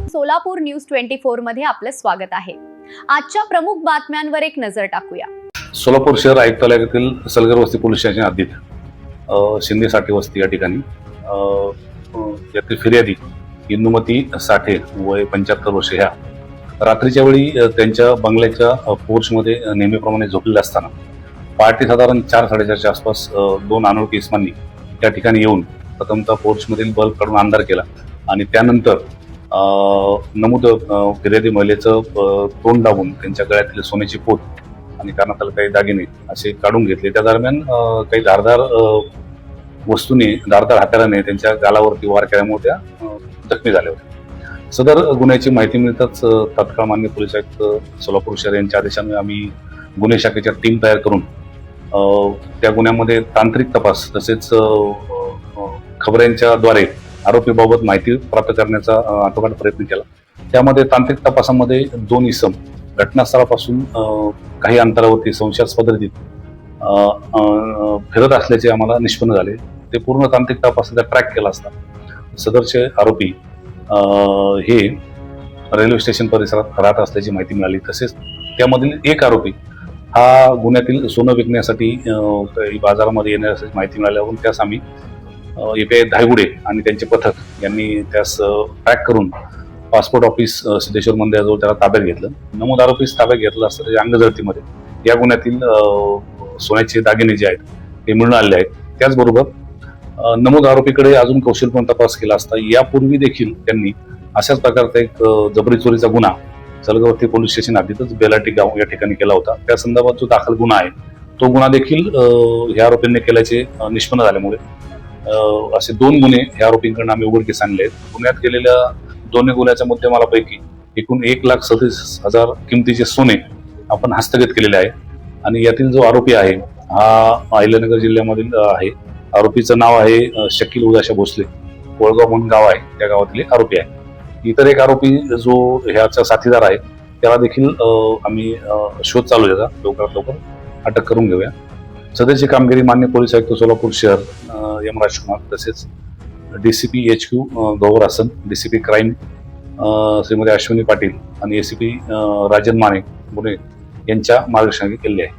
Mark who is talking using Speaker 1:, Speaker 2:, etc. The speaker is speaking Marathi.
Speaker 1: सोलापूर न्यूज 24 मध्ये आपलं स्वागत आहे। आजच्या प्रमुख बातम्यांवर एक नजर टाकूया।
Speaker 2: सोलापूर शहर आयुक्तालयातील सलगर वस्ती पोलीस स्टेशन हद्दीत शिंदे साठे वस्ती या ठिकाणी यातील फिर्यादी इंदुमती साठे वय 75 वर्ष ह्या रात्रीच्या वेळी त्यांच्या बंगल्याच्या पोर्चमध्ये नेहमीप्रमाणे झोपलेले असताना पहाटे साधारण 4-4:30च्या आसपास दोन अनोळखी इस्मांनी त्या ठिकाणी येऊन प्रथमतः पोर्चमधील बल्ब काढून अंधार केला आणि त्यानंतर नमूद फिर्यादी महिलेचं तोंड दाबून त्यांच्या गळ्यातील सोन्याची पोत आणि कानातले काही दागिने असे काढून घेतले। त्या दरम्यान काही धारदार वस्तूंनी धारदार हत्याराने त्यांच्या गालावरती वार केल्यामुळे त्या जखमी झाल्या होत्या। सदर गुन्ह्याची माहिती मिळताच तत्काळ मान्य पोलीस आयुक्त सोलापूर शहर यांच्या आदेशाने आम्ही गुन्हे शाखेच्या टीम तयार करून त्या गुन्ह्यामध्ये तांत्रिक तपास तसेच खबऱ्यांच्या द्वारे आरोपीबाबत माहिती प्राप्त करण्याचा आटोकाट प्रयत्न केला। त्यामध्ये तांत्रिक तपासामध्ये दोन इसम घटनास्थळापासून काही अंतरावरती संशयास्पद रीतीत फिरत असल्याचे आम्हाला निष्पन्न झाले। ते पूर्ण तांत्रिक तपासाचा ट्रॅक केला असता सदरचे आरोपी हे रेल्वे स्टेशन परिसरात राहत असल्याची माहिती मिळाली। तसेच त्यामधील एक आरोपी हा गुन्ह्यातील सोनं विकण्यासाठी बाजारामध्ये येण्याची माहिती मिळाल्यावरून त्यास आम्ही API धायगुडे आणि त्यांचे पथक यांनी त्यास ट्रॅक करून पासपोर्ट ऑफिस सिद्धेश्वर मंदिराजवळ त्याला ताब्यात घेतलं। नमूद आरोपीस ताब्यात घेतलं असता त्याच्या अंगजळतीमध्ये या गुन्ह्यातील सोन्याचे दागिने जे आहेत ते मिळून आलेले आहेत। त्याचबरोबर नमूद आरोपीकडे अजून कौशलपूर्ण तपास केला असता यापूर्वी देखील त्यांनी अशाच प्रकारचा एक जबरी चोरीचा गुन्हा सलगरवस्ती पोलीस स्टेशन हद्दीतच बेलाटी गाव या ठिकाणी केला होता। त्या संदर्भात जो दाखल गुन्हा आहे तो गुन्हा देखील ह्या आरोपींनी केल्याचे निष्पन्न झाल्यामुळे असे दोन गुन्हे ह्या आरोपींकडून आम्ही उघडकीस आणले आहेत। गुन्ह्यात केलेल्या दोन्ही गुन्ह्याच्या मुद्देमालापैकी एकूण 1,37,000 किमतीचे सोने आपण हस्तगत केलेले आहे आणि यातील जो आरोपी आहे हा अहिल्यानगर जिल्ह्यामधील आहे। आरोपीचं नाव आहे शकील उदाशा भोसले, कोळगाव म्हणून गाव आहे, त्या गावातले आरोपी आहे। इतर एक आरोपी जो ह्याचा साथीदार आहे त्याला देखील आम्ही शोध चालू आहे, लवकरात लवकर अटक करून घेऊया। सदरची कामगिरी मान्य पोलीस आयुक्त सोलापूर शहर एम राजकुमार तसेच DCP HQ गौर हसन, DCP क्राईम श्रीमती अश्विनी पाटील आणि ACP राजन माने पुणे यांच्या मार्गदर्शनाखाली केली आहे।